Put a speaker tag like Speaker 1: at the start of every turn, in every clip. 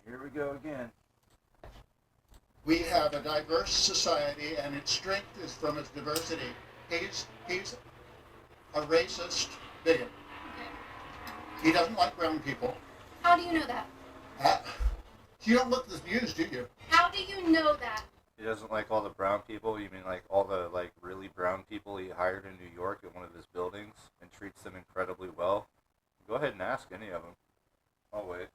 Speaker 1: Here we go again.
Speaker 2: We have a diverse society, and its strength is from its diversity. He's a racist bigot. He doesn't like brown people.
Speaker 3: How do you know that?
Speaker 2: You don't look at the news, do you?
Speaker 3: How do you know that?
Speaker 1: He doesn't like all the brown people. You mean like all the like really brown people he hired in New York at one of his buildings and treats them incredibly well? Go ahead and ask any of them. I'll wait.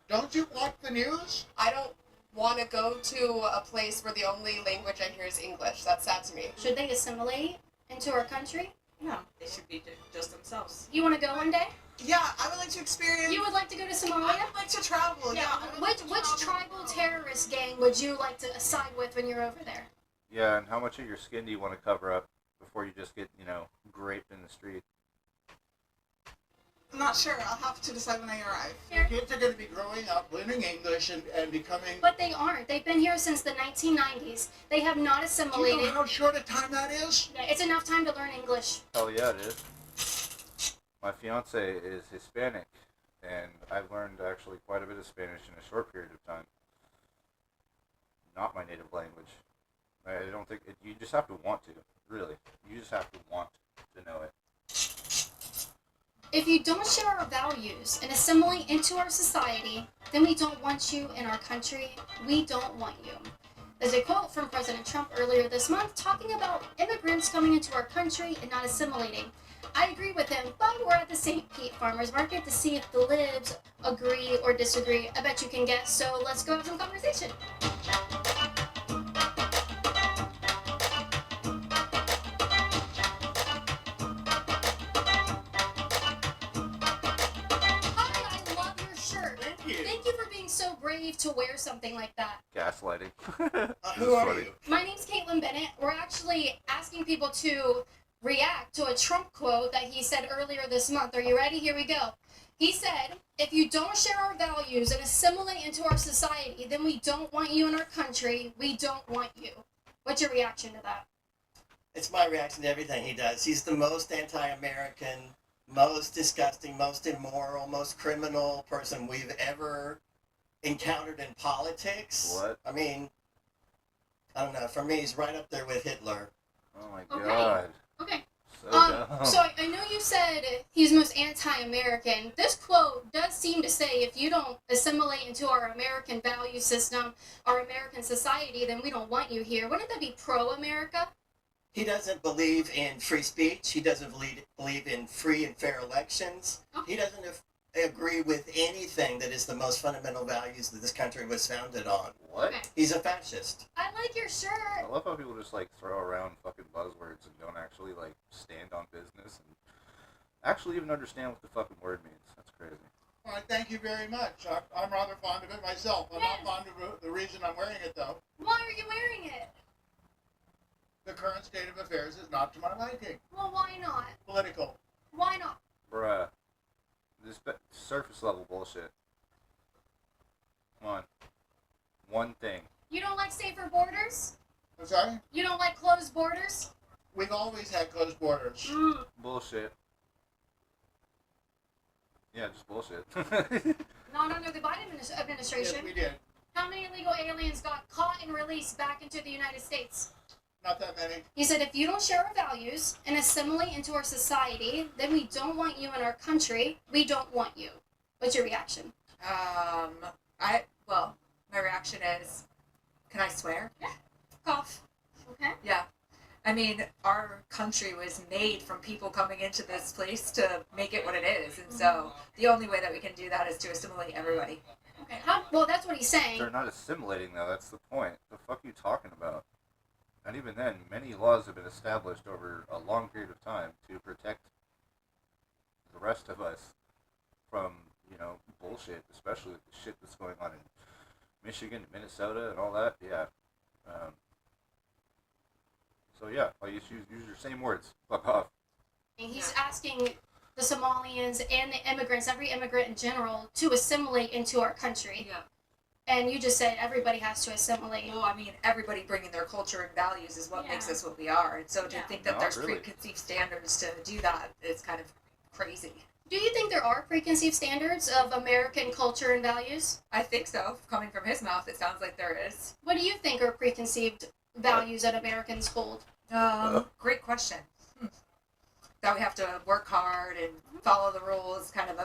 Speaker 2: Don't you watch the news?
Speaker 4: I don't want to go to a place where the only language I hear is English. That's sad to me.
Speaker 3: Should they assimilate into our country?
Speaker 5: No, they should be just themselves.
Speaker 3: You want to go one day?
Speaker 5: Yeah, I would like to experience.
Speaker 3: You would like to go to
Speaker 5: I
Speaker 3: Somalia?
Speaker 5: would like to travel. Yeah. I would like to
Speaker 3: Which
Speaker 5: travel.
Speaker 3: tribal terrorist gang would you like to side with when you're over there?
Speaker 1: Yeah, and how much of your skin do you want to cover up before you just get, graped in the street?
Speaker 5: I'm not sure. I'll have to decide when I arrive.
Speaker 2: Kids are going to be growing up, learning English, and becoming...
Speaker 3: But they aren't. They've been here since the 1990s. They have not
Speaker 2: Do you
Speaker 3: assimilated.
Speaker 2: know how short a time that is?
Speaker 3: Yeah, it's enough time to learn English.
Speaker 1: Hell yeah, it is. My fiance is Hispanic, and I've learned actually quite a bit of Spanish in a short period of time. Not my native language. I don't think you just have to want to. Really, you just have to want to know it.
Speaker 3: If you don't share our values and assimilate into our society, then we don't want you in our country. We don't want you. There's a quote from President Trump earlier this month talking about immigrants coming into our country and not assimilating. I agree with him, but we're at the St. Pete Farmers Market to see if the libs agree or disagree. I bet you can guess, so let's go have some conversation. Hi, I love your shirt.
Speaker 2: Thank you.
Speaker 3: Thank you for being so brave to wear something like that.
Speaker 1: Gaslighting.
Speaker 2: Who are you?
Speaker 3: My name's Caitlin Bennett. We're actually asking people to react to a Trump quote that he said earlier this month. Are you ready? Here we go. He said, if you don't share our values and assimilate into our society, then we don't want you in our country. We don't want you. What's your reaction to that?
Speaker 6: It's my reaction to everything he does. He's the most anti-American, most disgusting, most immoral, most criminal person we've ever encountered in politics.
Speaker 1: What?
Speaker 6: I mean, I don't know. For me, he's right up there with Hitler.
Speaker 1: Oh my
Speaker 3: Okay.
Speaker 1: god.
Speaker 3: Okay.
Speaker 1: So dumb.
Speaker 3: So I know you said he's most anti-American. This quote does seem to say if you don't assimilate into our American value system, our American society, then we don't want you here. Wouldn't that be pro-America?
Speaker 6: He doesn't believe in free speech. He doesn't believe in free and fair elections.
Speaker 3: Okay.
Speaker 6: He doesn't agree with anything that is the most fundamental values that this country was founded on.
Speaker 1: What?
Speaker 3: Okay.
Speaker 6: He's a fascist.
Speaker 3: I like your shirt.
Speaker 1: I love how people just throw around fucking buzzwords and don't actually stand on business and actually even understand what the fucking word means. That's crazy.
Speaker 2: All right, thank you very much. I'm rather fond of it myself. I'm
Speaker 3: Yes.
Speaker 2: not fond of the reason I'm wearing it, though.
Speaker 3: Why are you wearing it?
Speaker 2: The current state of affairs is not to my liking.
Speaker 3: Well, why not?
Speaker 2: Political.
Speaker 3: Why not?
Speaker 1: Bruh. This surface level bullshit. Come on. One thing.
Speaker 3: You don't like safer borders?
Speaker 2: I'm sorry?
Speaker 3: You don't like closed borders?
Speaker 2: We've always had closed borders.
Speaker 1: Bullshit. Yeah, just bullshit.
Speaker 3: Not under the Biden administration.
Speaker 2: Yes, we did.
Speaker 3: How many illegal aliens got caught and released back into the United States?
Speaker 2: Not that many.
Speaker 3: He said, if you don't share our values and assimilate into our society, then we don't want you in our country. We don't want you. What's your reaction?
Speaker 7: My reaction is, can I swear?
Speaker 3: Cough. Okay.
Speaker 7: Yeah. I mean, our country was made from people coming into this place to make it what it is, and so the only way that we can do that is to assimilate everybody.
Speaker 3: Okay. Well, that's what he's saying.
Speaker 1: They're not assimilating, though. That's the point. The fuck are you talking about? And even then, many laws have been established over a long period of time to protect the rest of us from, bullshit, especially with the shit that's going on in Michigan, Minnesota, and all that. Yeah. So yeah, I'll use your same words. Fuck off.
Speaker 3: And he's asking the Somalians and the immigrants, every immigrant in general, to assimilate into our country.
Speaker 7: Yeah.
Speaker 3: And you just said everybody has to assimilate.
Speaker 7: Well, I mean, everybody bringing their culture and values is what
Speaker 3: Yeah.
Speaker 7: makes us what we are, and so to
Speaker 3: Yeah.
Speaker 7: think that
Speaker 1: Not
Speaker 7: there's
Speaker 1: really.
Speaker 7: preconceived standards to do that is kind of crazy.
Speaker 3: Do you think there are preconceived standards of American culture and values?
Speaker 7: I think so. Coming from his mouth, it sounds like there is.
Speaker 3: What do you think are preconceived values that Americans hold?
Speaker 7: Great question. That we have to work hard and follow the rules, kind of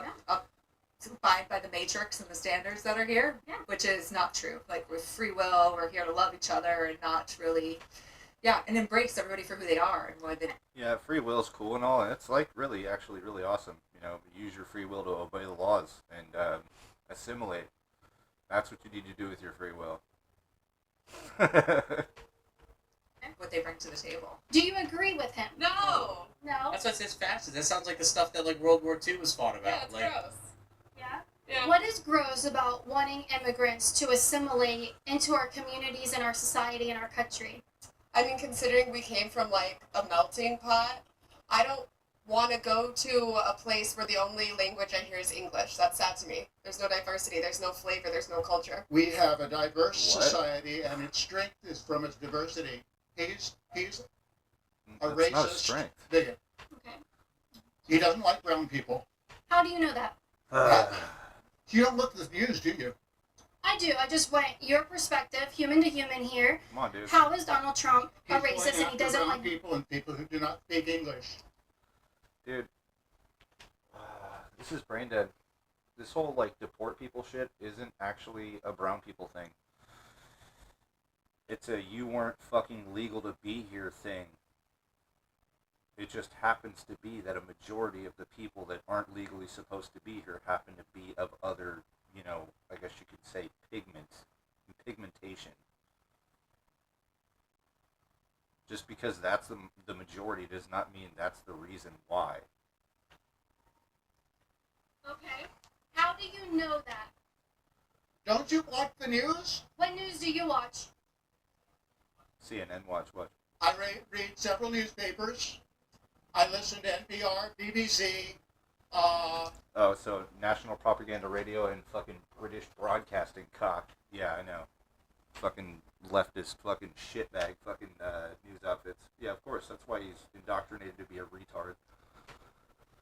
Speaker 7: abide by the matrix and the standards that are here, which is not true. Like, with free will, we're here to love each other and not really, and embrace everybody for who they are and what they.
Speaker 1: Yeah, free will is cool and all, and it's like really, actually, really awesome. You know, use your free will to obey the laws and assimilate. That's what you need to do with your free will.
Speaker 7: What they bring to the table.
Speaker 3: Do you agree with him?
Speaker 5: No.
Speaker 3: No.
Speaker 8: That's why it says fascist. That sounds like the stuff that like World War II was fought about.
Speaker 5: Yeah, it's
Speaker 8: like,
Speaker 5: gross.
Speaker 3: Yeah.
Speaker 5: Yeah.
Speaker 3: What is gross about wanting immigrants to assimilate into our communities and our society and our country?
Speaker 4: I mean, considering we came from like a melting pot, I don't want to go to a place where the only language I hear is English. That's sad to me. There's no diversity, there's no flavor, there's no culture.
Speaker 2: We have a diverse
Speaker 1: What?
Speaker 2: society, and its strength is from its diversity. He's a
Speaker 1: That's not a
Speaker 2: racist
Speaker 1: strength.
Speaker 2: bigot.
Speaker 3: Okay.
Speaker 2: He doesn't like brown people.
Speaker 3: How do you know that?
Speaker 2: You don't look at the news, do you?
Speaker 3: I do. I just want your perspective, human to human here.
Speaker 1: Come on, dude.
Speaker 3: How is Donald Trump a
Speaker 2: He's going
Speaker 3: racist and he
Speaker 2: after
Speaker 3: doesn't
Speaker 2: brown
Speaker 3: like
Speaker 2: people and people who do not speak English.
Speaker 1: Dude, this is brain dead. This whole like deport people shit isn't actually a brown people thing. It's a you weren't fucking legal to be here thing. It just happens to be that a majority of the people that aren't legally supposed to be here happen to be of other, you know, I guess you could say pigmentation. Just because that's the majority does not mean that's the reason why.
Speaker 3: Okay. How do you know that?
Speaker 2: Don't you watch the news?
Speaker 3: What news do you watch?
Speaker 1: CNN, watch what?
Speaker 2: I read several newspapers. I listen to NPR, BBC.
Speaker 1: Oh, so National Propaganda Radio and fucking British Broadcasting cock. Yeah, I know. Fucking leftist fucking shitbag fucking news outfits. Yeah, of course. That's why he's indoctrinated to be a retard.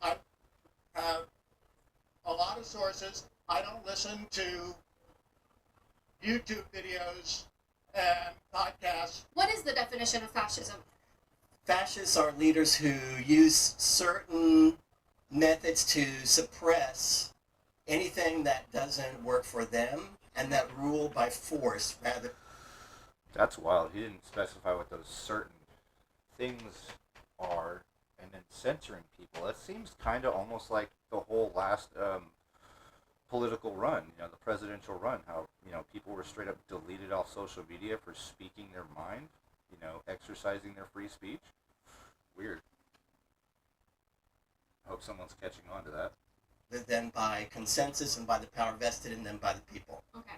Speaker 2: I have a lot of sources. I don't listen to YouTube videos and podcasts.
Speaker 3: What is the definition of fascism?
Speaker 6: Fascists are leaders who use certain methods to suppress anything that doesn't work for them and that rule by force rather.
Speaker 1: That's wild. He didn't specify what those certain things are, and then censoring people. That seems kind of almost like the whole last political run, you know, the presidential run, how, you know, people were straight up deleted off social media for speaking their mind, you know, exercising their free speech. Weird. I hope someone's catching on to that.
Speaker 6: Than by consensus and by the power vested in them by the people.
Speaker 3: Okay.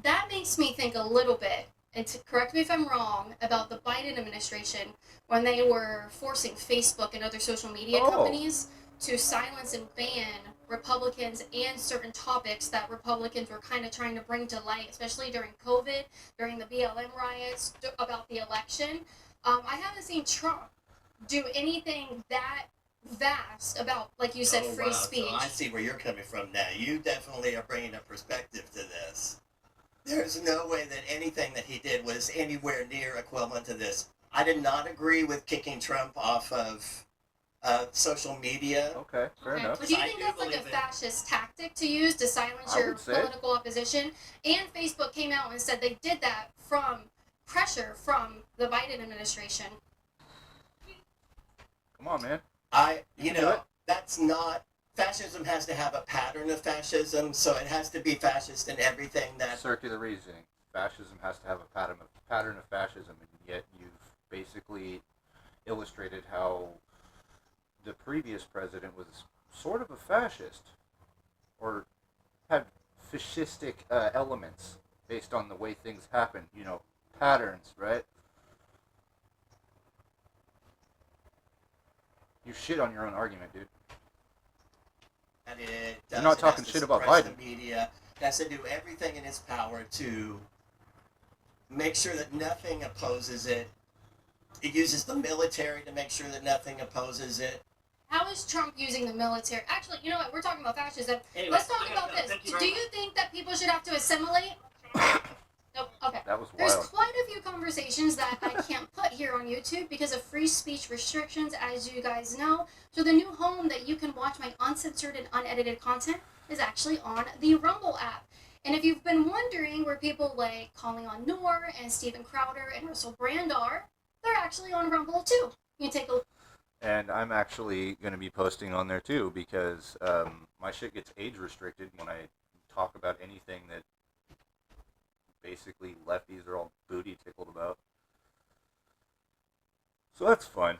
Speaker 3: That makes me think a little bit, and to correct me if I'm wrong, about the Biden administration when they were forcing Facebook and other social media companies to silence and ban Republicans and certain topics that Republicans were kind of trying to bring to light, especially during COVID, during the BLM riots, about the election. I haven't seen Trump do anything that vast about, like you said, free speech.
Speaker 6: So I see where you're coming from now. You definitely are bringing a perspective to this. There's no way that anything that he did was anywhere near equivalent to this. I did not agree with kicking Trump off of social media.
Speaker 1: Okay, fair enough.
Speaker 3: But do you
Speaker 6: I
Speaker 3: think
Speaker 6: do
Speaker 3: that's like a
Speaker 6: believe it.
Speaker 3: fascist tactic to use to silence
Speaker 1: I
Speaker 3: your
Speaker 1: would say.
Speaker 3: political opposition? And Facebook came out and said they did that from pressure from the Biden administration.
Speaker 1: Come on, man.
Speaker 6: You
Speaker 1: do
Speaker 6: know,
Speaker 1: it.
Speaker 6: that's not. Fascism has to have a pattern of fascism, so it has to be fascist in everything that.
Speaker 1: Circular reasoning. Fascism has to have a pattern of fascism, and yet you've basically illustrated how the previous president was sort of a fascist, or had fascistic elements based on the way things happen. You know, patterns, right? You shit on your own argument, dude.
Speaker 6: And it does.
Speaker 1: You're not
Speaker 6: It
Speaker 1: talking
Speaker 6: has to
Speaker 1: shit about
Speaker 6: suppress
Speaker 1: Biden.
Speaker 6: The media it has to do everything in its power to make sure that nothing opposes it. It uses the military to make sure that nothing opposes it.
Speaker 3: How is Trump using the military? Actually, you know what? We're talking about fascism.
Speaker 6: Anyway,
Speaker 3: Let's talk
Speaker 6: I gotta
Speaker 3: about
Speaker 6: go.
Speaker 3: this.
Speaker 6: Thank you
Speaker 3: Do
Speaker 6: very
Speaker 3: you think that people should have to assimilate? Nope. Okay.
Speaker 1: That was
Speaker 3: There's
Speaker 1: wild.
Speaker 3: quite a few conversations that I can't put here on YouTube because of free speech restrictions, as you guys know. So the new home that you can watch my uncensored and unedited content is actually on the Rumble app. And if you've been wondering where people like Calling on Noor and Steven Crowder and Russell Brand are, they're actually on Rumble too. You can take a
Speaker 1: And I'm actually going to be posting on there too because my shit gets age restricted when I talk about anything that basically lefties are all booty tickled about. So that's fun.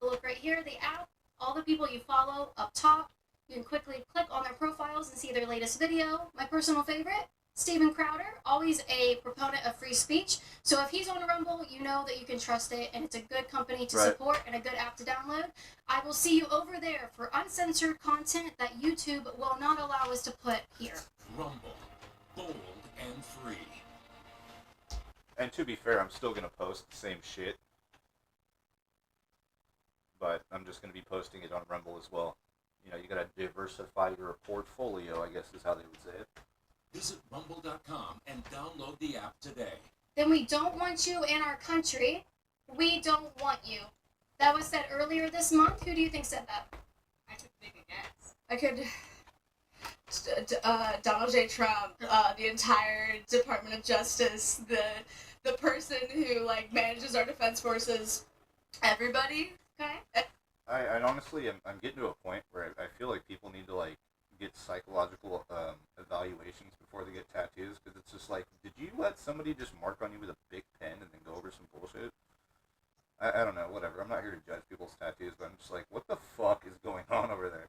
Speaker 3: look right here, the app, all the people you follow up top. You can quickly click on their profiles and see their latest video. My personal favorite, Steven Crowder, always a proponent of free speech. So if he's on Rumble, you know that you can trust it and it's a good company to
Speaker 1: Right.
Speaker 3: support and a good app to download. I will see you over there for uncensored content that YouTube will not allow us to put here.
Speaker 9: Rumble. Bold and free.
Speaker 1: And to be fair, I'm still going to post the same shit. But I'm just going to be posting it on Rumble as well. You know, you got to diversify your portfolio, I guess is how they would say it.
Speaker 9: Visit rumble.com and download the app today.
Speaker 3: Then we don't want you in our country. We don't want you. That was said earlier this month. Who do you think said that?
Speaker 5: I could make a guess.
Speaker 4: I could. Donald J. Trump, the entire Department of Justice, the person who like manages our defense forces, everybody.
Speaker 3: Okay.
Speaker 1: I honestly, I'm getting to a point where I feel like people need to, like, get psychological evaluations before they get tattoos, because it's just like, did you let somebody just mark on you with a big pen and then go over some bullshit? I don't know, whatever. I'm not here to judge people's tattoos, but I'm just like, what the fuck is going on over there?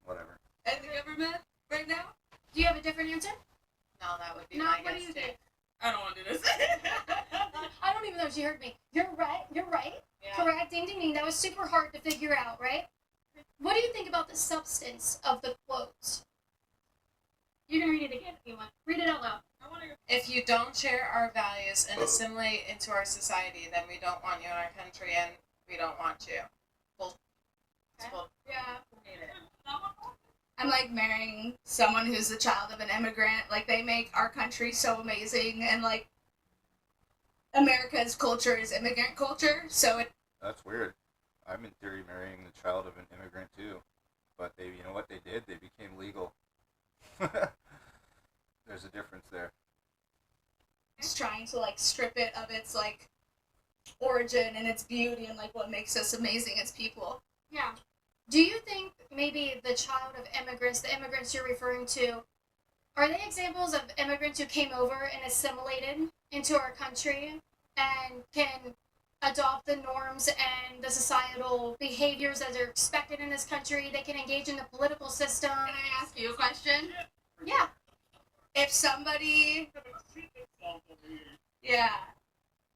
Speaker 1: Whatever.
Speaker 4: And the government right now?
Speaker 3: Do you have a different answer?
Speaker 5: No, that would be
Speaker 3: No,
Speaker 5: my
Speaker 3: what do
Speaker 5: guess
Speaker 3: you
Speaker 5: too.
Speaker 3: think?
Speaker 5: I don't want to do this.
Speaker 3: I don't even know if she heard me. You're right. You're right.
Speaker 5: Yeah.
Speaker 3: Correct. Ding, ding, ding. That was super hard to figure out, right? What do you think about the substance of the quote? You can read it again if you want. Read it out loud.
Speaker 5: I want to.
Speaker 10: If you don't share our values and assimilate into our society, then we don't want you in our country and we don't want you.
Speaker 5: Yeah.
Speaker 10: Hate it.
Speaker 4: I'm like marrying someone who's the child of an immigrant. Like they make our country so amazing, and like America's culture is immigrant culture. So it.
Speaker 1: That's weird. I'm in theory marrying the child of an immigrant too. But they, you know what they did? They became legal. There's a difference there.
Speaker 4: It's trying to like strip it of its like origin and its beauty and like what makes us amazing as people.
Speaker 3: Yeah. Do you think maybe the child of immigrants, the immigrants you're referring to, are they examples of immigrants who came over and assimilated into our country and can adopt the norms and the societal behaviors that are expected in this country? They can engage in the political system.
Speaker 5: Can I ask you a question?
Speaker 3: Yeah.
Speaker 4: If somebody, yeah,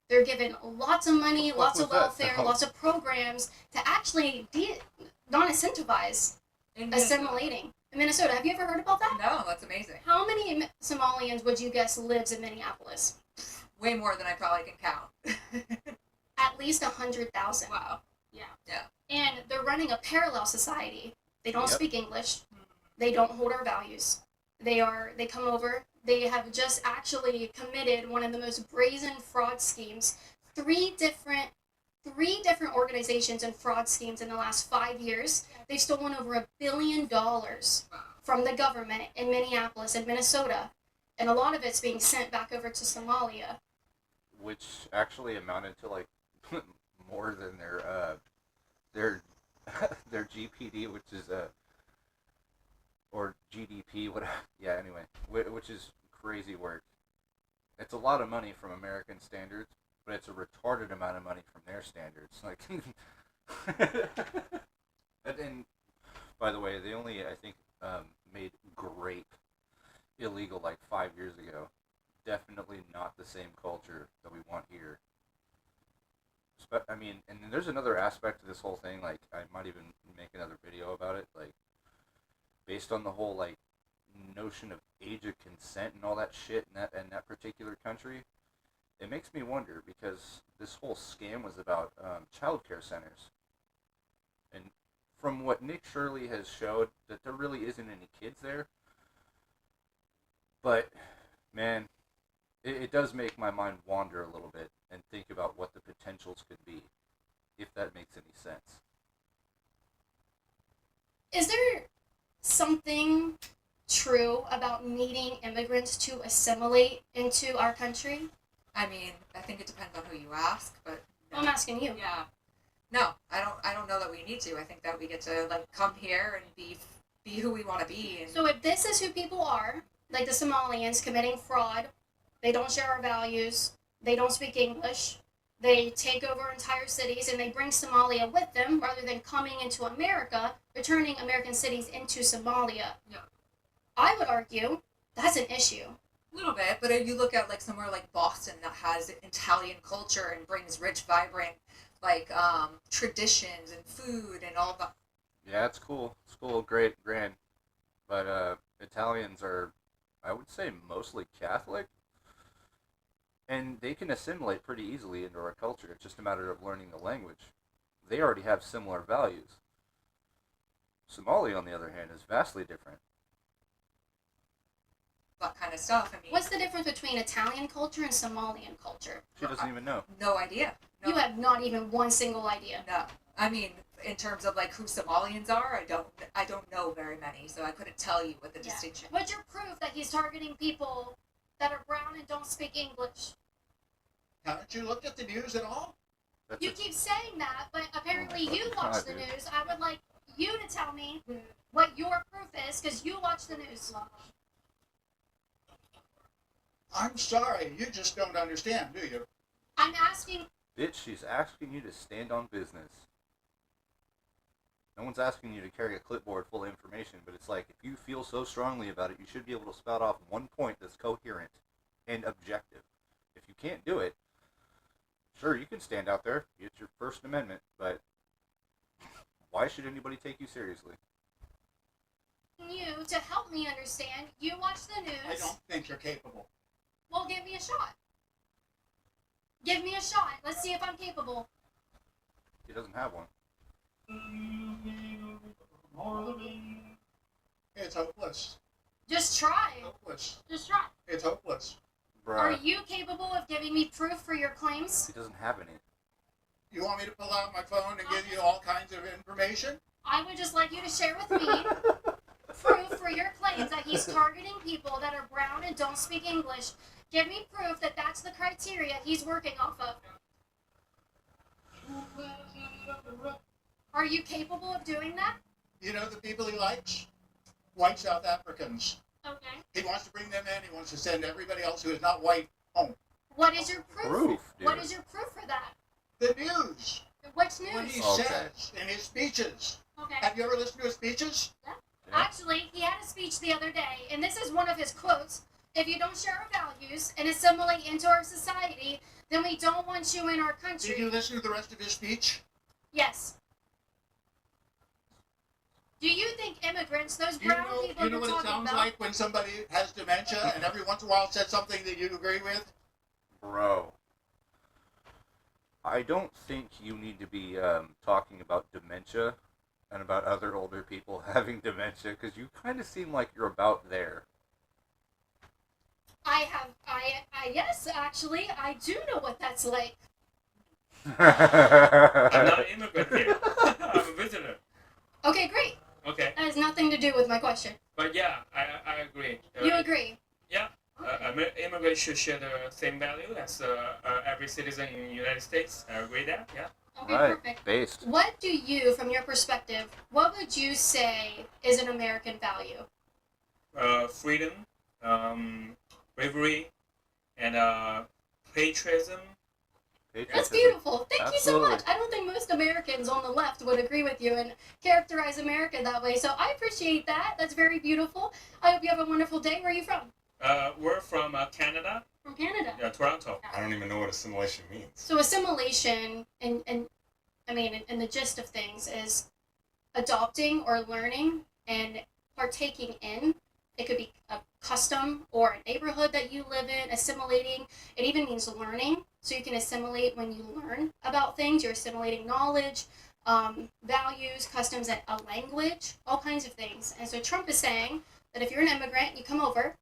Speaker 3: They're given lots of money,
Speaker 1: What the fuck
Speaker 3: lots of
Speaker 1: was that
Speaker 3: welfare,
Speaker 1: sound?
Speaker 3: lots of programs to actually not incentivize
Speaker 7: In
Speaker 3: assimilating. In Minnesota, have you ever heard about that?
Speaker 7: No, that's amazing.
Speaker 3: How many Somalians would you guess lives in Minneapolis?
Speaker 7: Way more than I probably can count.
Speaker 3: At least 100,000.
Speaker 4: wow.
Speaker 3: And they're running a parallel society. They don't
Speaker 1: Yep.
Speaker 3: speak English. They don't hold our values. They come over. They have just actually committed one of the most brazen fraud schemes. Three different organizations and fraud schemes in the last 5 years. They've stolen over $1 billion from the government in Minneapolis and Minnesota, and a lot of it's being sent back over to Somalia.
Speaker 1: Which actually amounted to like more than their their GPD, which is or GDP, what? Yeah, anyway, which is crazy work. It's a lot of money from American standards, but it's a retarded amount of money from their standards. Like, and by the way, they only, I think, made grape illegal like 5 years ago. Definitely not the same culture that we want here. I mean, and there's another aspect to this whole thing. Like, I might even make another video about it. Like, based on the whole like notion of age of consent and all that shit in that particular country, it makes me wonder because this whole scam was about child care centers. And from what Nick Shirley has showed, that there really isn't any kids there. But, man, it does make my mind wander a little bit and think about what the potentials could be, if that makes any sense.
Speaker 3: Is there something true about needing immigrants to assimilate into our country?
Speaker 7: I mean, I think it depends on who you ask, but no.
Speaker 3: I'm asking you.
Speaker 7: Yeah. No, I don't know that we need to. I think that we get to like come here and be who we want to be. And
Speaker 3: So if this is who people are, like the Somalians committing fraud, they don't share our values, they don't speak English, they take over entire cities and they bring Somalia with them rather than coming into America, returning American cities into Somalia.
Speaker 7: Yeah.
Speaker 3: I would argue that's an issue.
Speaker 7: a little bit, but if you look at like somewhere like Boston that has Italian culture and brings rich, vibrant like traditions and food and all that.
Speaker 1: Yeah, it's cool. It's cool, great, grand. But Italians are, I would say, mostly Catholic. And they can assimilate pretty easily into our culture. It's just a matter of learning the language. They already have similar values. Somali, on the other hand, is vastly different.
Speaker 7: That kind of stuff. I mean,
Speaker 3: What's the difference between Italian culture and Somalian culture?
Speaker 1: She doesn't even know.
Speaker 7: no idea. No,
Speaker 3: You have not even one single idea.
Speaker 7: no. I mean, in terms of like who Somalians are, I don't know very many, so I couldn't tell you what the
Speaker 3: Yeah.
Speaker 7: distinction.
Speaker 3: What's your proof that he's targeting people that are brown and don't speak English?
Speaker 2: Haven't you looked at the news at all?
Speaker 1: That's
Speaker 3: You
Speaker 1: a-
Speaker 3: keep saying that, but apparently
Speaker 1: Oh my
Speaker 3: you
Speaker 1: fucking
Speaker 3: watch
Speaker 1: God,
Speaker 3: the
Speaker 1: dude.
Speaker 3: news. I would like you to tell me what your proof is, because you watch the news.
Speaker 2: I'm sorry, you just don't understand, do you?
Speaker 3: I'm asking.
Speaker 1: Bitch, she's asking you to stand on business. No one's asking you to carry a clipboard full of information, but it's like, if you feel so strongly about it, you should be able to spout off one point that's coherent and objective. If you can't do it, sure, you can stand out there. It's your First Amendment, but why should anybody take you seriously?
Speaker 3: You to help me understand. You watch the news.
Speaker 2: I don't think you're capable.
Speaker 3: Well, give me a shot. Give me a shot. Let's see if I'm capable.
Speaker 1: He doesn't have one.
Speaker 2: It's hopeless.
Speaker 3: Just try.
Speaker 2: Hopeless.
Speaker 3: Just try.
Speaker 2: It's hopeless.
Speaker 3: Are
Speaker 1: Bruh,
Speaker 3: you capable of giving me proof for your claims?
Speaker 1: he doesn't have any.
Speaker 2: You want me to pull out my phone and give you all kinds of information?
Speaker 3: I would just like you to share with me proof for your claims that he's targeting people that are brown and don't speak English. Give me proof that that's the criteria he's working off of. Are you capable of doing that?
Speaker 2: You know the people he likes? White South Africans.
Speaker 3: Okay.
Speaker 2: He wants to bring them in. He wants to send everybody else who is not white home.
Speaker 3: What is your proof?
Speaker 1: Proof, dude.
Speaker 3: What is your proof for that?
Speaker 2: The news.
Speaker 3: What's
Speaker 2: What
Speaker 3: news?
Speaker 2: he
Speaker 1: Okay.
Speaker 2: says in his speeches.
Speaker 3: Okay.
Speaker 2: Have you ever listened to his speeches?
Speaker 1: Yeah.
Speaker 3: Actually, he had a speech the other day, and this is one of his quotes. If you don't share our values and assimilate into our society, then we don't want you in our country.
Speaker 2: Did you listen to the rest of his speech?
Speaker 3: Yes. Do you think immigrants, those
Speaker 2: Do you
Speaker 3: brown
Speaker 2: know,
Speaker 3: people
Speaker 2: you know
Speaker 3: you're
Speaker 2: what it
Speaker 3: talking
Speaker 2: sounds
Speaker 3: about?
Speaker 2: like when somebody has dementia and every once in a while says something that you agree with?
Speaker 1: Bro. I don't think you need to be talking about dementia and about other older people having dementia, because you kind of seem like you're about there.
Speaker 3: Yes, actually, I do know what that's like.
Speaker 11: I'm not an immigrant here. I'm a visitor.
Speaker 3: Okay, great.
Speaker 11: Okay,
Speaker 3: That has nothing to do with my question.
Speaker 11: but yeah, I agree.
Speaker 3: You agree?
Speaker 11: Yeah, immigrants should share the same value as every citizen in the United States. I agree that. Yeah.
Speaker 3: Okay,
Speaker 1: Right,
Speaker 3: perfect.
Speaker 1: based.
Speaker 3: What do you, from your perspective, what would you say is an American value?
Speaker 11: Freedom, bravery, and patriotism.
Speaker 3: That's
Speaker 1: Patriotism.
Speaker 3: beautiful. Thank you so
Speaker 1: Absolutely.
Speaker 3: much. I don't think most Americans on the left would agree with you and characterize America that way. So I appreciate that. That's very beautiful. I hope you have a wonderful day. Where are you from?
Speaker 11: We're from Canada,
Speaker 3: From Canada.
Speaker 11: Toronto.
Speaker 12: I don't even know what assimilation means.
Speaker 3: So assimilation and I mean and the gist of things is adopting or learning and partaking in. It could be a custom or a neighborhood that you live in. Assimilating, it even means learning. So you can assimilate when you learn about things. You're assimilating knowledge, values, customs, and a language, all kinds of things. And so Trump is saying that if you're an immigrant, you come over,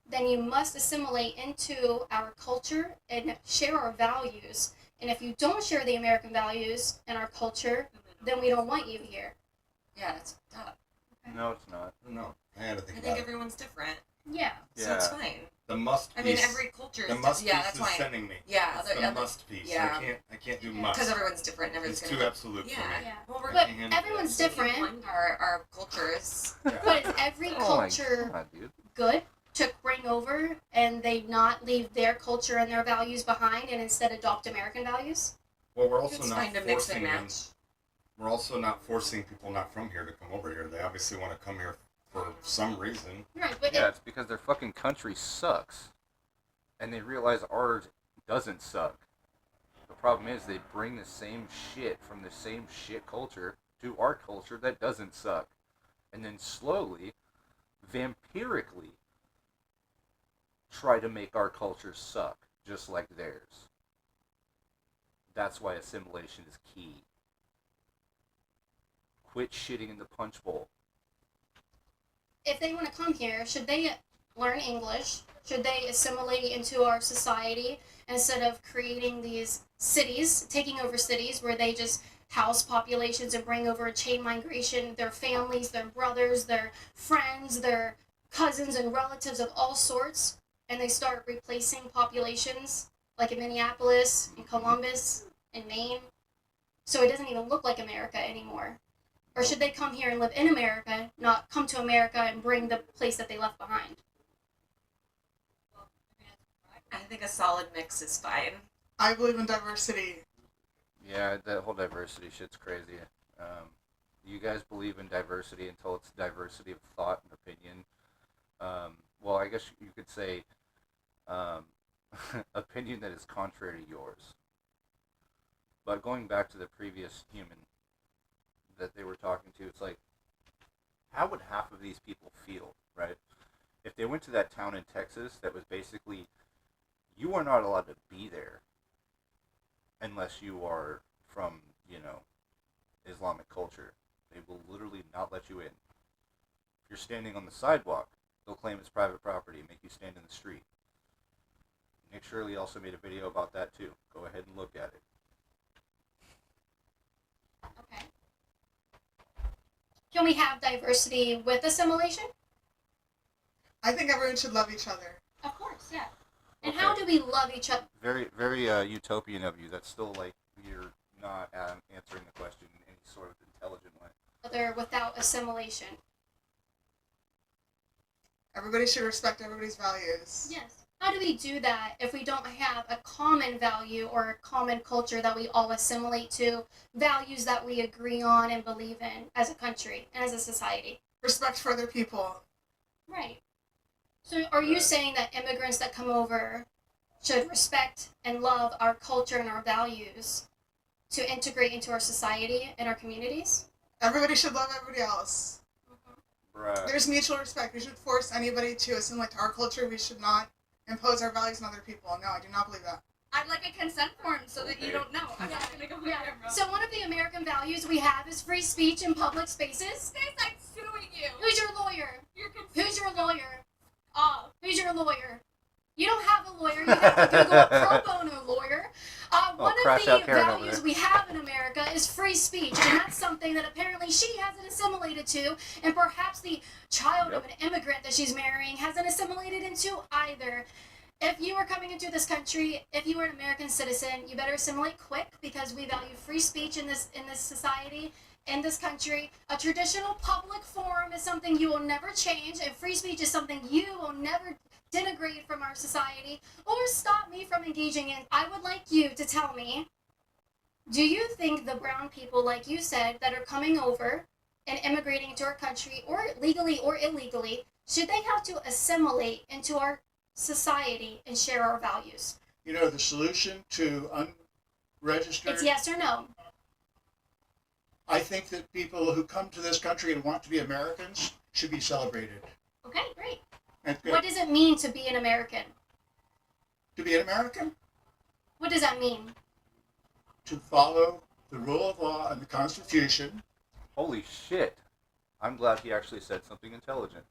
Speaker 3: then you must assimilate into our culture and share our values. And if you don't share the American values and our culture, then we don't want you here.
Speaker 7: Yeah, it's tough.
Speaker 1: No, it's not.
Speaker 12: No, I had to
Speaker 7: I
Speaker 12: think
Speaker 7: think
Speaker 12: about it.
Speaker 7: everyone's different,
Speaker 3: Yeah.
Speaker 7: so it's fine.
Speaker 12: The must
Speaker 7: I
Speaker 12: piece.
Speaker 7: mean, every culture is
Speaker 12: the
Speaker 7: different.
Speaker 12: must
Speaker 7: Yeah,
Speaker 12: piece
Speaker 7: that's
Speaker 12: is
Speaker 7: why.
Speaker 12: sending me.
Speaker 7: Yeah,
Speaker 12: It's
Speaker 7: other-
Speaker 12: the
Speaker 7: other-
Speaker 12: must piece.
Speaker 7: yeah.
Speaker 12: I can't do
Speaker 3: Yeah.
Speaker 12: must.
Speaker 7: Because everyone's different and
Speaker 12: It's
Speaker 7: everything's
Speaker 12: too absolute for
Speaker 7: Yeah.
Speaker 12: me.
Speaker 3: Yeah.
Speaker 7: Well, we're
Speaker 3: But
Speaker 12: can't handle
Speaker 3: everyone's
Speaker 12: that.
Speaker 3: different.
Speaker 7: blend our cultures.
Speaker 12: Yeah.
Speaker 3: But is every
Speaker 1: Oh my
Speaker 3: culture
Speaker 1: God, dude.
Speaker 3: good to bring over and they not leave their culture and their values behind and instead adopt American values?
Speaker 12: Well, we're also
Speaker 7: It's
Speaker 12: not
Speaker 7: fine to mix and
Speaker 12: forcing them.
Speaker 7: match.
Speaker 12: We're also not forcing people not from here to come over here. They obviously want to come here for some reason.
Speaker 3: Right, but
Speaker 1: Yeah, it's because their fucking country sucks. And they realize ours doesn't suck. The problem is they bring the same shit from the same shit culture to our culture that doesn't suck. And then slowly, vampirically, try to make our culture suck just like theirs. That's why assimilation is key. Quit shitting in the punch bowl.
Speaker 3: if they want to come here, should they learn English? Should they assimilate into our society instead of creating these cities, taking over cities where they just house populations and bring over a chain migration, their families, their brothers, their friends, their cousins and relatives of all sorts, and they start replacing populations like in Minneapolis, in Columbus, in Maine, so it doesn't even look like America anymore? Or should they come here and live in America, not come to America and bring the place that they left behind?
Speaker 7: I think a solid mix is fine.
Speaker 10: I believe in diversity.
Speaker 1: Yeah, that whole diversity shit's crazy. You guys believe in diversity until it's diversity of thought and opinion. Well, I guess you could say opinion that is contrary to yours. But going back to the previous human that they were talking to, it's like, how would half of these people feel, right? If they went to that town in Texas that was basically, you are not allowed to be there unless you are from, Islamic culture. They will literally not let you in. If you're standing on the sidewalk, they'll claim it's private property and make you stand in the street. Nick Shirley also made a video about that too. Go ahead and look at it.
Speaker 3: Okay. Can we have diversity with assimilation?
Speaker 10: I think everyone should love each other.
Speaker 3: Of course, yeah. And
Speaker 1: Okay.
Speaker 3: how do we love each other?
Speaker 1: Very, very utopian of you. That's still like you're not answering the question in any sort of intelligent way.
Speaker 3: Without assimilation?
Speaker 10: Everybody should respect everybody's values.
Speaker 3: Yes. How do we do that if we don't have a common value or a common culture that we all assimilate to, values that we agree on and believe in as a country and as a society?
Speaker 10: Respect for other people.
Speaker 3: Right. So are you
Speaker 1: Right.
Speaker 3: saying that immigrants that come over should respect and love our culture and our values to integrate into our society and our communities?
Speaker 10: Everybody should love everybody else.
Speaker 1: Bruh.
Speaker 10: There's mutual respect. We should force anybody to assimilate to our culture. We should not impose our values on other people. No, I do not believe that.
Speaker 5: I'd like a consent form so that you
Speaker 1: Okay.
Speaker 5: don't know. I'm not gonna go there, bro.
Speaker 3: So one of the American values we have is free speech in public spaces.
Speaker 5: Stays like suing you.
Speaker 3: Who's your lawyer?
Speaker 5: You're
Speaker 3: Who's your lawyer? Who's your lawyer? You don't have a lawyer. You have to Google a pro bono lawyer. One of
Speaker 1: crash
Speaker 3: the
Speaker 1: out Karen over
Speaker 3: values
Speaker 1: there.
Speaker 3: we have in America is free speech, and that's something that apparently she hasn't assimilated to, and perhaps the child of an immigrant that she's marrying hasn't assimilated into either. If you are coming into this country, if you are an American citizen, you better assimilate quick because we value free speech in this society, in this country. A traditional public forum is something you will never change, and free speech is something you will never denigrate from our society or stop me from engaging in. I would like you to tell me, do you think the brown people, like you said, that are coming over and immigrating into our country, or legally or illegally, should they have to assimilate into our society and share our values?
Speaker 2: The solution to unregistered.
Speaker 3: It's yes or no.
Speaker 2: I think that people who come to this country and want to be Americans should be celebrated.
Speaker 3: Okay, great.
Speaker 2: That's good.
Speaker 3: What does it mean to be an American?
Speaker 2: To be an American,
Speaker 3: What does that mean?
Speaker 2: to follow the rule of law and the Constitution.
Speaker 1: Holy shit. I'm glad he actually said something intelligent.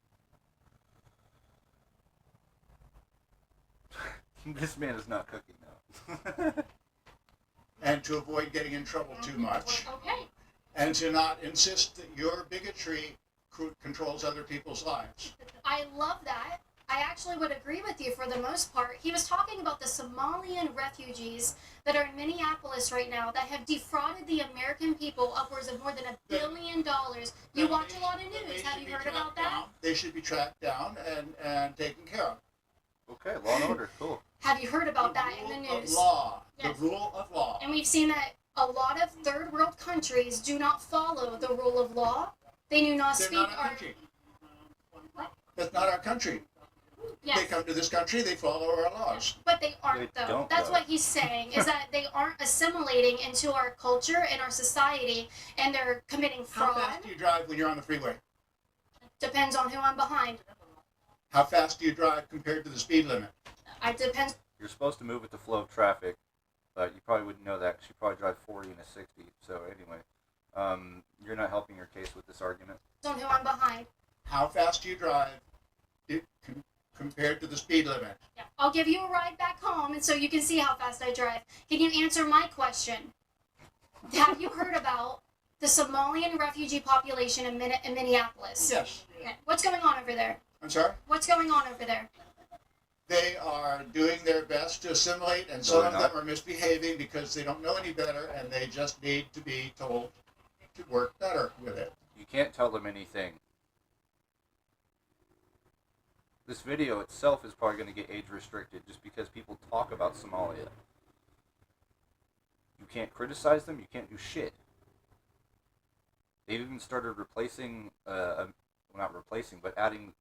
Speaker 1: This man is not cooking now.
Speaker 2: And to avoid getting in trouble too much.
Speaker 3: Okay.
Speaker 2: And to not insist that your bigotry controls other people's lives.
Speaker 3: I love that. I actually would agree with you for the most part. He was talking about the Somalian refugees that are in Minneapolis right now that have defrauded the American people upwards of more than $1 billion. You watch a lot of news. Have you heard about that?
Speaker 2: They should be tracked down and taken care of.
Speaker 1: Okay, law and order, cool.
Speaker 3: Have you heard about that in the
Speaker 2: Rule
Speaker 3: news?
Speaker 2: of law.
Speaker 3: Yes.
Speaker 2: The rule of law.
Speaker 3: And we've seen that a lot of third world countries do not follow the rule of law. They do not
Speaker 2: They're
Speaker 3: speak
Speaker 2: not our
Speaker 3: our.
Speaker 2: country.
Speaker 3: What?
Speaker 2: That's not our country.
Speaker 3: Yes.
Speaker 2: They come to this country, they follow our laws.
Speaker 3: But they aren't,
Speaker 1: They
Speaker 3: though.
Speaker 1: don't,
Speaker 3: That's
Speaker 1: though.
Speaker 3: what he's saying, is that they aren't assimilating into our culture and our society, and they're committing
Speaker 2: How
Speaker 3: fraud.
Speaker 2: fast do you drive when you're on the freeway?
Speaker 3: Depends on who I'm behind.
Speaker 2: How fast do you drive compared to the speed limit?
Speaker 3: It depends
Speaker 1: You're supposed to move with the flow of traffic, but you probably wouldn't know that because you probably drive 40 and a 60. So anyway, you're not helping your case with this argument.
Speaker 3: on who I'm behind.
Speaker 2: How fast do you drive compared to the speed limit?
Speaker 3: Yeah. I'll give you a ride back home, and so you can see how fast I drive. Can you answer my question? Have you heard about the Somalian refugee population in Minneapolis?
Speaker 2: Yes.
Speaker 3: Okay. What's going on over there?
Speaker 2: I'm sorry?
Speaker 3: What's going on over there?
Speaker 2: They are doing their best to assimilate, and
Speaker 1: No,
Speaker 2: some
Speaker 1: they're
Speaker 2: of them
Speaker 1: not.
Speaker 2: are misbehaving because they don't know any better, and they just need to be told to work better with it.
Speaker 1: You can't tell them anything. This video itself is probably going to get age restricted just because people talk about Somalia. You can't criticize them, you can't do shit. They've even started replacing, well, not replacing, but adding,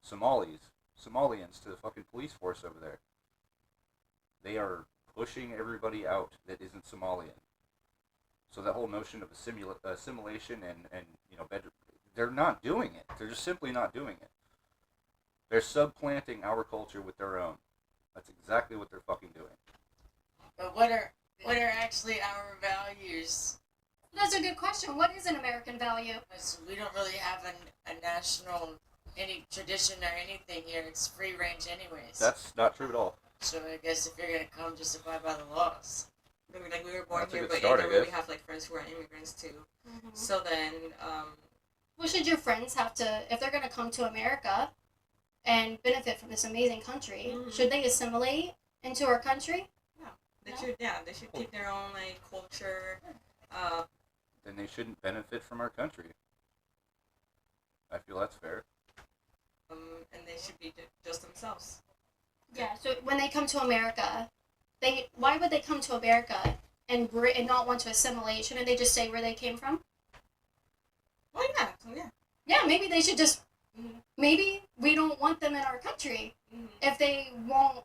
Speaker 1: Somalians to the fucking police force over there. They are pushing everybody out that isn't Somalian. So that whole notion of assimilation and better, they're not doing it. They're just simply not doing it. They're supplanting our culture with their own. That's exactly what they're fucking doing.
Speaker 13: But what are actually our values?
Speaker 3: That's a good question. What is an American value?
Speaker 13: Because we don't really have a national, any tradition or anything here. It's free range anyways.
Speaker 1: That's not true at all.
Speaker 13: So I guess if you're going to come, just abide by the laws.
Speaker 7: I mean, like we were born
Speaker 1: That's a
Speaker 7: here,
Speaker 1: good
Speaker 7: but
Speaker 1: start,
Speaker 7: either
Speaker 1: I
Speaker 7: way, we
Speaker 1: guess.
Speaker 7: have like friends who are immigrants too.
Speaker 3: Mm-hmm.
Speaker 7: So then,
Speaker 3: Well, should your friends have to, if they're going to come to America and benefit from this amazing country,
Speaker 7: Mhm.
Speaker 3: should they assimilate into our country?
Speaker 7: they
Speaker 3: No.
Speaker 7: should, they should keep their own like culture.
Speaker 1: Then they shouldn't benefit from our country. I feel that's fair.
Speaker 7: And they should be just themselves.
Speaker 3: Yeah. So when they come to America, why would they come to America and not want to assimilate? Shouldn't they just say where they came from?
Speaker 7: Oh yeah, yeah.
Speaker 3: Yeah, maybe they should just. Maybe we don't want them in our country.
Speaker 7: Mm-hmm.
Speaker 3: If they won't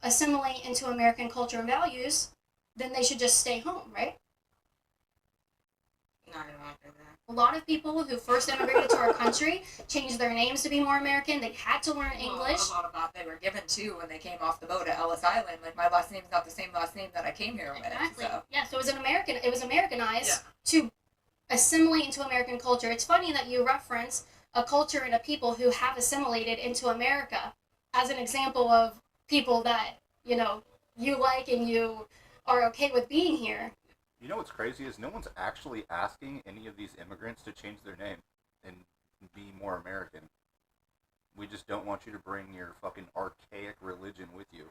Speaker 3: assimilate into American culture and values, then they should just stay home, right?
Speaker 7: No, I don't like that.
Speaker 3: A lot of people who first immigrated to our country changed their names to be more American. They had to learn English.
Speaker 7: Well, a lot of that they were given too when they came off the boat at Ellis Island. Like my last name's not the same last name that I came here with.
Speaker 3: Exactly.
Speaker 7: So.
Speaker 3: Yeah, so it was Americanized to assimilate into American culture. It's funny that you reference a culture and a people who have assimilated into America as an example of people that, you like and you are okay with being here.
Speaker 1: You know what's crazy is no one's actually asking any of these immigrants to change their name and be more American. We just don't want you to bring your fucking archaic religion with you.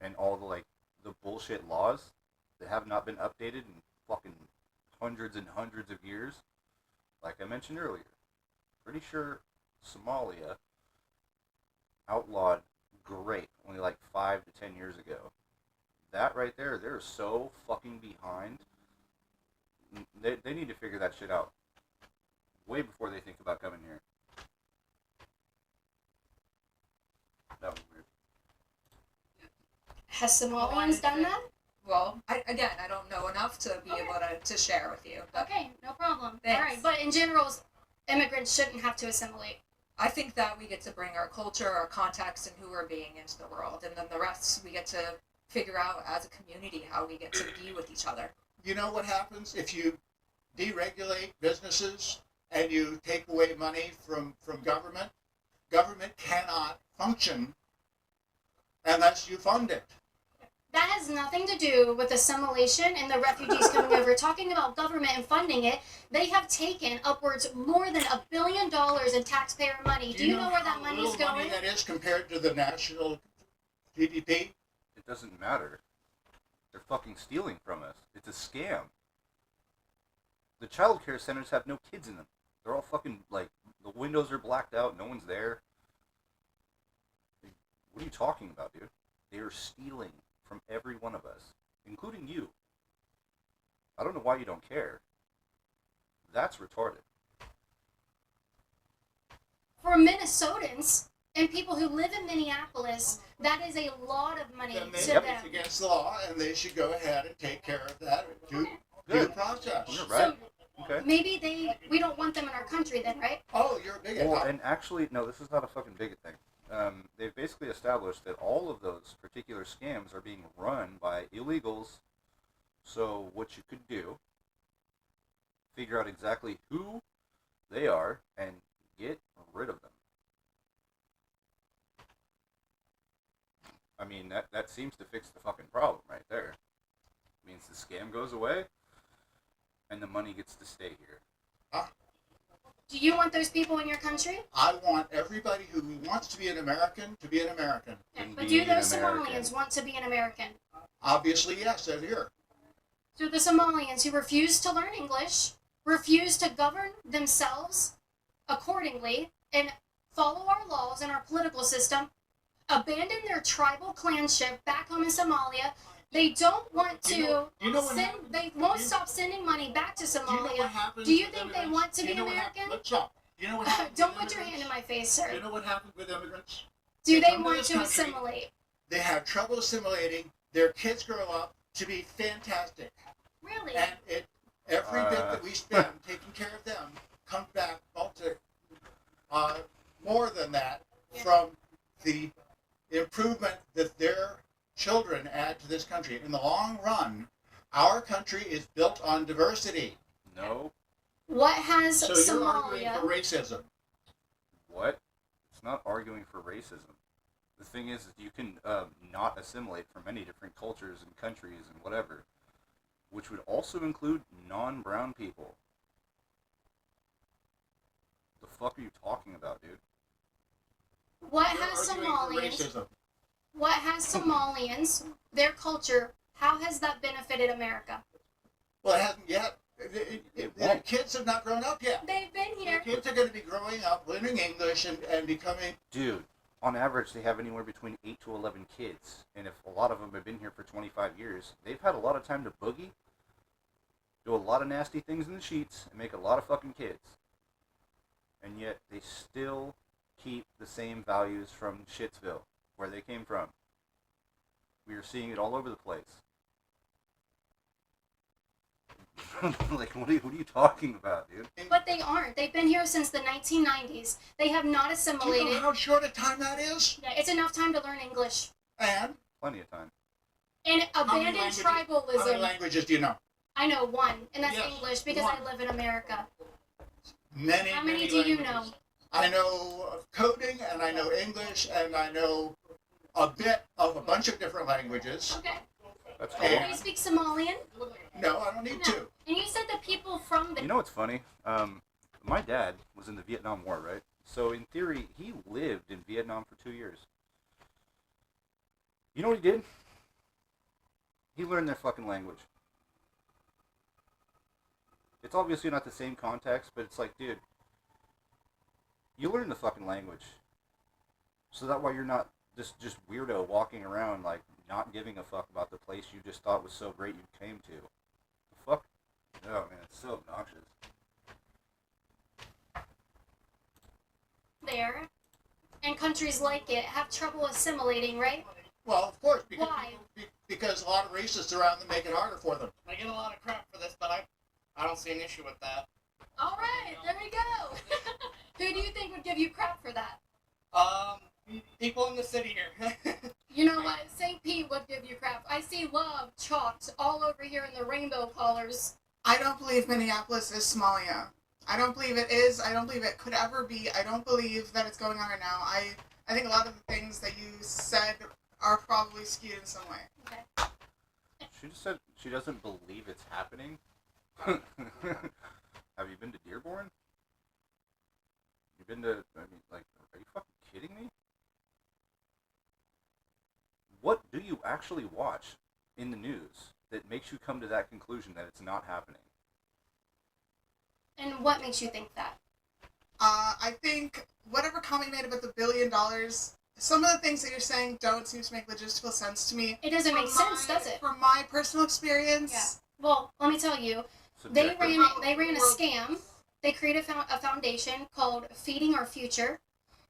Speaker 1: And all the bullshit laws that have not been updated in fucking hundreds and hundreds of years. Like I mentioned earlier, pretty sure Somalia outlawed grape only like 5 to 10 years ago. That right there, they're so fucking behind. They need to figure that shit out way before they think about coming here. That was weird.
Speaker 3: Has Somalians done that?
Speaker 7: Well, I don't know enough to be able to share with you. But
Speaker 3: Okay, no problem.
Speaker 7: Thanks.
Speaker 3: All right, but in general, immigrants shouldn't have to assimilate.
Speaker 7: I think that we get to bring our culture, our context, and who we're being into the world, and then the rest we get to figure out as a community how we get to be with each other.
Speaker 2: You know what happens if you deregulate businesses and you take away money from government? Government cannot function unless you fund it.
Speaker 3: That has nothing to do with assimilation and the refugees coming over. Talking about government and funding it, they have taken upwards more than $1 billion in taxpayer money. Do you know where that money is
Speaker 2: how little
Speaker 3: going?
Speaker 2: money that is compared to the national GDP?
Speaker 1: It doesn't matter. They're fucking stealing from us. It's a scam. The child care centers have no kids in them. They're all fucking, like, the windows are blacked out, no one's there. What are you talking about, dude? They are stealing from every one of us, including you. I don't know why you don't care. That's retarded.
Speaker 3: For Minnesotans and people who live in Minneapolis, that is a lot of money
Speaker 2: Then they
Speaker 3: to
Speaker 2: think
Speaker 3: them.
Speaker 2: it's against the law, and they should go ahead and take care of that due process.
Speaker 1: You're right.
Speaker 3: So maybe we don't want them in our country then, right?
Speaker 2: Oh, you're a bigot.
Speaker 1: Well, and actually, no, this is not a fucking bigot thing. They've basically established that all of those particular scams are being run by illegals. So what you could do, figure out exactly who they are and get rid of them. I mean, that seems to fix the fucking problem right there. Means the scam goes away and the money gets to stay here.
Speaker 3: Do you want those people in your country?
Speaker 2: I want everybody who wants to be an American to be an American.
Speaker 3: But do those Somalians want to be an American?
Speaker 2: Obviously, yes, they're here.
Speaker 3: So the Somalians who refuse to learn English, refuse to govern themselves accordingly, and follow our laws and our political system, abandon their tribal clanship back home in Somalia. They don't want to they won't stop sending money back to Somalia. Do you think they want to be American?
Speaker 2: Let's stop. You know what happens?
Speaker 3: Don't put your hand in my face, sir.
Speaker 2: You know what happens with immigrants?
Speaker 3: Do they
Speaker 2: come to
Speaker 3: want
Speaker 2: this
Speaker 3: to
Speaker 2: country,
Speaker 3: assimilate?
Speaker 2: They have trouble assimilating. Their kids grow up to be fantastic.
Speaker 3: Really?
Speaker 2: And every bit that we spend taking care of them comes back more than that from the improvement that their children add to this country. In the long run, our country is built on diversity.
Speaker 1: No.
Speaker 3: What has
Speaker 2: So you're arguing
Speaker 3: Somalia?
Speaker 2: for racism.
Speaker 1: What? It's not arguing for racism. The thing is you can not assimilate from many different cultures and countries and whatever, which would also include non-brown people. The fuck are you talking about, dude?
Speaker 3: What
Speaker 2: You're
Speaker 3: has
Speaker 2: arguing for
Speaker 3: Somalians?
Speaker 2: racism.
Speaker 3: What has Somalians? Their culture. How has that benefited America?
Speaker 2: Well, it hasn't yet.
Speaker 1: It
Speaker 2: The
Speaker 1: won't.
Speaker 2: kids have not grown up yet.
Speaker 3: They've been
Speaker 2: The
Speaker 3: here.
Speaker 2: kids are going to be growing up, learning English, and becoming.
Speaker 1: Dude, on average, they have anywhere between 8 to 11 kids. And if a lot of them have been here for 25 years, they've had a lot of time to boogie, do a lot of nasty things in the sheets, and make a lot of fucking kids. And yet, they still keep the same values from Shitsville, where they came from. We are seeing it all over the place. Like, what are you talking about, dude?
Speaker 3: But they aren't. They've been here since the 1990s. They have not
Speaker 2: Do you
Speaker 3: assimilated.
Speaker 2: know how short a time that is?
Speaker 3: Yeah, it's enough time to learn English.
Speaker 2: And
Speaker 1: Plenty of time.
Speaker 3: And
Speaker 2: how many
Speaker 3: abandon
Speaker 2: languages- How many
Speaker 3: tribalism.
Speaker 2: languages do you know?
Speaker 3: I know one, and that's
Speaker 2: Yes,
Speaker 3: English because
Speaker 2: one.
Speaker 3: I live in America.
Speaker 2: Many,
Speaker 3: How many
Speaker 2: many
Speaker 3: do you
Speaker 2: languages.
Speaker 3: know?
Speaker 2: I know coding, and I know English, and I know a bit of a bunch of different languages.
Speaker 3: Okay.
Speaker 1: That's
Speaker 2: And-
Speaker 1: cool.
Speaker 3: Do you speak Somalian?
Speaker 2: No, I don't need
Speaker 3: No.
Speaker 2: to.
Speaker 3: And you said that people from the
Speaker 1: You know what's funny? My dad was in the Vietnam War, right? So in theory, he lived in Vietnam for 2 years. You know what he did? He learned their fucking language. It's obviously not the same context, but it's like, dude, you learn the fucking language. So that way you're not just weirdo walking around like not giving a fuck about the place you just thought was so great you came to. The fuck? No, man, it's so obnoxious.
Speaker 3: there, and countries like it have trouble assimilating, right?
Speaker 2: Well, of course, because,
Speaker 3: Why?
Speaker 2: because a lot of racists around them make it harder for them.
Speaker 8: I get a lot of crap for this, but I don't see an issue with that.
Speaker 3: All right, there we go. Who do you think would give you crap for
Speaker 4: people in the city here.
Speaker 3: You know what? St. Pete would give you crap. I see love chalked all over here in the rainbow colors.
Speaker 14: I don't believe Minneapolis is Somalia. I don't believe it is. I don't believe it could ever be. I don't believe that it's going on right now. I think a lot of the things that you said are probably skewed in some way.
Speaker 3: Okay.
Speaker 1: She just said she doesn't believe it's happening. Have you been to Dearborn? You've been to, I mean, like, are you fucking kidding me? What do you actually watch in the news that makes you come to that conclusion that it's not happening?
Speaker 3: And what makes you think that?
Speaker 14: I think whatever comment you made about the $1 billion, some of the things that you're saying don't seem to make logistical sense to me.
Speaker 3: It doesn't make sense, does it?
Speaker 14: From my personal experience.
Speaker 3: Yeah. Well, let me tell you, they ran a scam. They created a foundation called Feeding Our Future,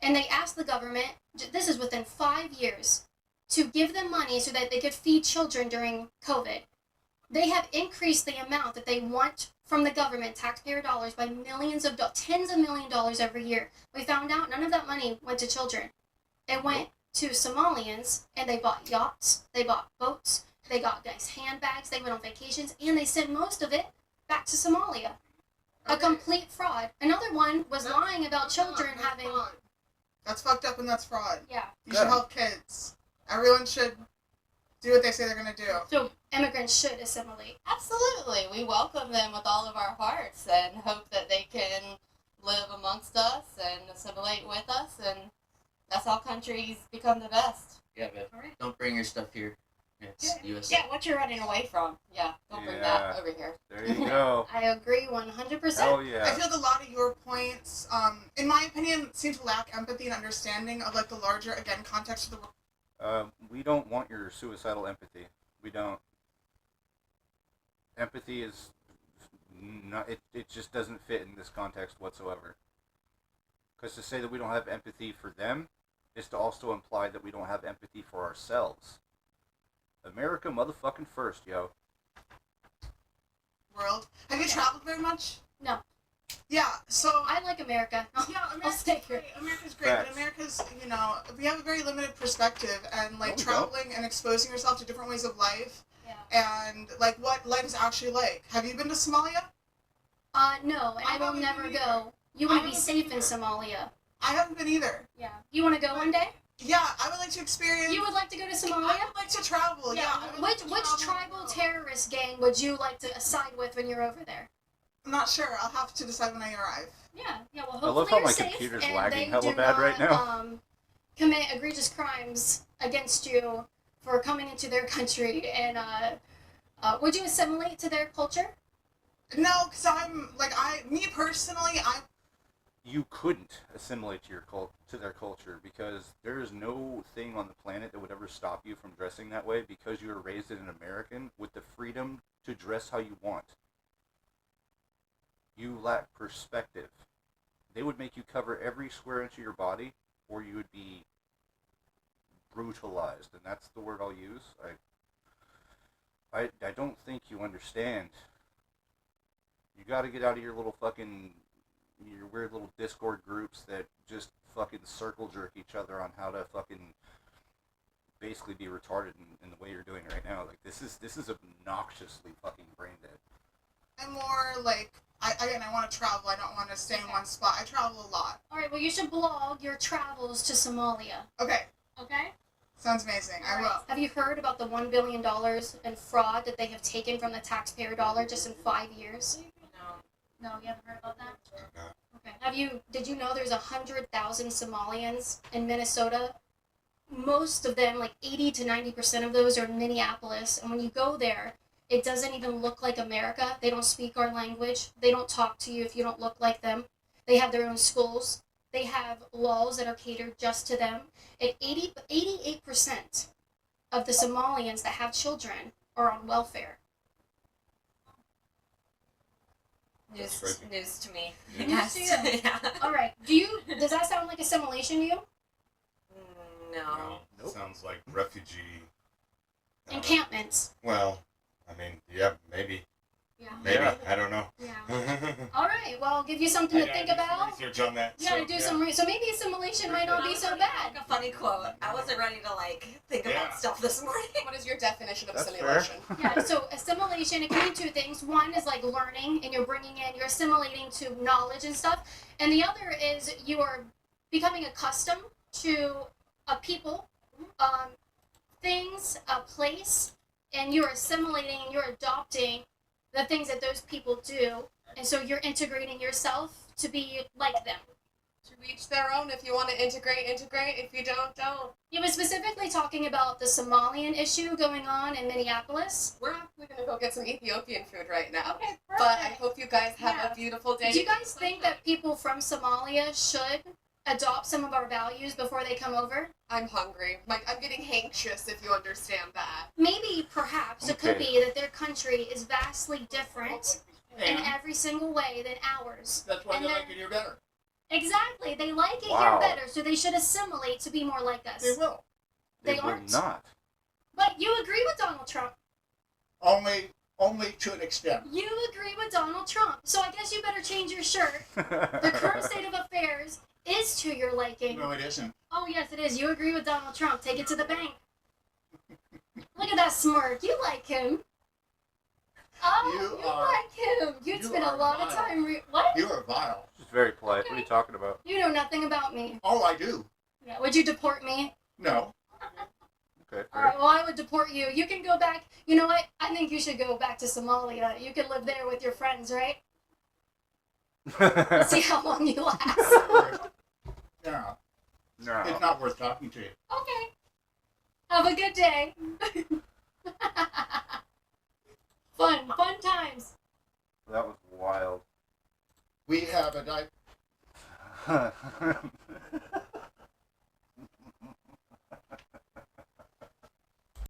Speaker 3: and they asked the government, this is within 5 years, to give them money so that they could feed children during COVID. They have increased the amount that they want from the government, taxpayer dollars, by tens of million dollars every year. We found out none of that money went to children. It went to Somalians, and they bought yachts, they bought boats, they got nice handbags, they went on vacations, and they sent most of it back to Somalia. A complete fraud. Another one was lying about children having...
Speaker 14: Fraud. That's fucked up and that's fraud.
Speaker 3: Yeah.
Speaker 14: You should help kids. Everyone should do what they say they're going to do.
Speaker 3: So immigrants should assimilate.
Speaker 15: Absolutely. We welcome them with all of our hearts and hope that they can live amongst us and assimilate with us, and that's how countries become the best.
Speaker 8: Yeah, but don't bring your stuff here. It's USA.
Speaker 15: Yeah, what you're running away from. Yeah, don't bring that over here.
Speaker 1: There you go.
Speaker 3: I agree 100%.
Speaker 1: Hell yeah.
Speaker 14: I feel like a lot of your points, in my opinion, seem to lack empathy and understanding of like the larger, again, context of the world.
Speaker 1: We don't want your suicidal empathy. We don't. Empathy is not. It just doesn't fit in this context whatsoever. Because to say that we don't have empathy for them is to also imply that we don't have empathy for ourselves. America motherfucking first, yo.
Speaker 14: World. Have you traveled very much?
Speaker 3: No.
Speaker 14: Yeah, so...
Speaker 3: I like America.
Speaker 14: Yeah,
Speaker 3: I'll stay here.
Speaker 14: America's great, but America's, you know, we have a very limited perspective, and, like, traveling and exposing yourself to different ways of life, and, like, what life is actually like. Have you been to Somalia?
Speaker 3: No, and I will never go. You want to be safe in Somalia.
Speaker 14: I haven't been either.
Speaker 3: Yeah. You want to go one day?
Speaker 14: Yeah, I would like to experience...
Speaker 3: You would like to go to Somalia?
Speaker 14: I would like to travel, yeah.
Speaker 3: Which tribal terrorist gang would you like to side with when you're over there?
Speaker 14: I'm not sure. I'll have to decide when I arrive.
Speaker 3: Yeah, well, hopefully
Speaker 1: I love how
Speaker 3: you're
Speaker 1: my
Speaker 3: safe
Speaker 1: computer's
Speaker 3: and
Speaker 1: lagging
Speaker 3: they
Speaker 1: hella
Speaker 3: do
Speaker 1: bad right
Speaker 3: not,
Speaker 1: now.
Speaker 3: Commit egregious crimes against you for coming into their country, and would you assimilate to their culture?
Speaker 14: No, because I'm, like, me personally,
Speaker 1: You couldn't assimilate to their culture because there is no thing on the planet that would ever stop you from dressing that way because you were raised as an American with the freedom to dress how you want. You lack perspective. They would make you cover every square inch of your body, or you would be brutalized, and that's the word I'll use. I don't think you understand. You got to get out of your little fucking, your weird little Discord groups that just fucking circle jerk each other on how to fucking basically be retarded in the way you're doing right now. Like, this is obnoxiously fucking brain dead.
Speaker 14: I'm more like, I want to travel. I don't want to stay in one spot. I travel a lot.
Speaker 3: Alright, well, you should blog your travels to Somalia.
Speaker 14: Okay.
Speaker 3: Okay?
Speaker 14: Sounds amazing. I will.
Speaker 3: Have you heard about the $1 billion in fraud that they have taken from the taxpayer dollar just in 5 years? No, you haven't heard about that? Okay. Did you know there's 100,000 Somalians in Minnesota? Most of them, like 80 to 90% of those are in Minneapolis, and when you go there, it doesn't even look like America. They don't speak our language. They don't talk to you if you don't look like them. They have their own schools. They have laws that are catered just to them. And 88% of the Somalians that have children are on welfare.
Speaker 13: News to me.
Speaker 3: News to you?
Speaker 13: Yeah.
Speaker 3: All right. Does that sound like assimilation to you?
Speaker 13: No.
Speaker 12: Nope. Sounds like refugee.
Speaker 3: Encampments.
Speaker 12: Well, I mean, yeah, maybe.
Speaker 3: Yeah.
Speaker 12: Maybe.
Speaker 1: Yeah.
Speaker 12: I don't know.
Speaker 3: Yeah. All right. Well, I'll give you something to think about.
Speaker 12: Research on that.
Speaker 3: You gotta do some so maybe assimilation might not be so bad.
Speaker 7: Like a funny quote. I wasn't ready to think
Speaker 12: Yeah.
Speaker 7: about stuff this morning.
Speaker 4: What is your definition of
Speaker 1: That's
Speaker 4: simulation?
Speaker 3: Yeah, so assimilation, it can be two things. One is like learning, and you're bringing in, you're assimilating to knowledge and stuff. And the other is you are becoming accustomed to a people, things, a place, and you're assimilating and you're adopting the things that those people do. And so you're integrating yourself to be like them.
Speaker 4: To each their own. If you want to integrate, integrate. If you don't, don't.
Speaker 3: You were specifically talking about the Somalian issue going on in Minneapolis.
Speaker 4: We're actually going to go get some Ethiopian food right now.
Speaker 3: Okay,
Speaker 4: But I
Speaker 3: perfect.
Speaker 4: hope you guys have
Speaker 3: Yeah.
Speaker 4: a beautiful day.
Speaker 3: Do you guys think that people from Somalia should adopt some of our values before they come over?
Speaker 4: I'm hungry. I'm getting anxious, if you understand that.
Speaker 3: Maybe, perhaps, it could
Speaker 1: Okay.
Speaker 3: be that their country is vastly different in
Speaker 2: And
Speaker 3: every single way than ours.
Speaker 2: that's why
Speaker 3: And
Speaker 2: they
Speaker 3: they're-
Speaker 2: like it here better.
Speaker 3: Exactly. They like it
Speaker 1: Wow.
Speaker 3: here better, so they should assimilate to be more like us.
Speaker 2: They will.
Speaker 3: They
Speaker 1: will
Speaker 3: aren't.
Speaker 1: not.
Speaker 3: But you agree with Donald Trump.
Speaker 2: Only to an extent.
Speaker 3: You agree with Donald Trump. So I guess you better change your shirt. The current state of affairs is to your liking.
Speaker 2: No, it isn't.
Speaker 3: Oh, yes, it is. You agree with Donald Trump. Take it to the bank. Look at that smirk. You like him. Oh,
Speaker 2: You
Speaker 3: you
Speaker 2: are-
Speaker 3: like him. You'd
Speaker 2: you
Speaker 3: spend a
Speaker 2: are
Speaker 3: lot of
Speaker 2: vile.
Speaker 3: time. What?
Speaker 2: You are vile.
Speaker 1: She's very polite. What are you talking about?
Speaker 3: You know nothing about me.
Speaker 2: Oh, I do.
Speaker 3: Yeah. Would you deport me?
Speaker 2: No.
Speaker 1: Okay.
Speaker 3: All right. Well, I would deport you. You can go back. You know what? I think you should go back to Somalia. You can live there with your friends, right? Let's see how long you last.
Speaker 2: Yeah.
Speaker 1: No.
Speaker 2: It's not worth talking to you.
Speaker 3: Okay. Have a good day. Fun times.
Speaker 1: That was wild.
Speaker 2: We have a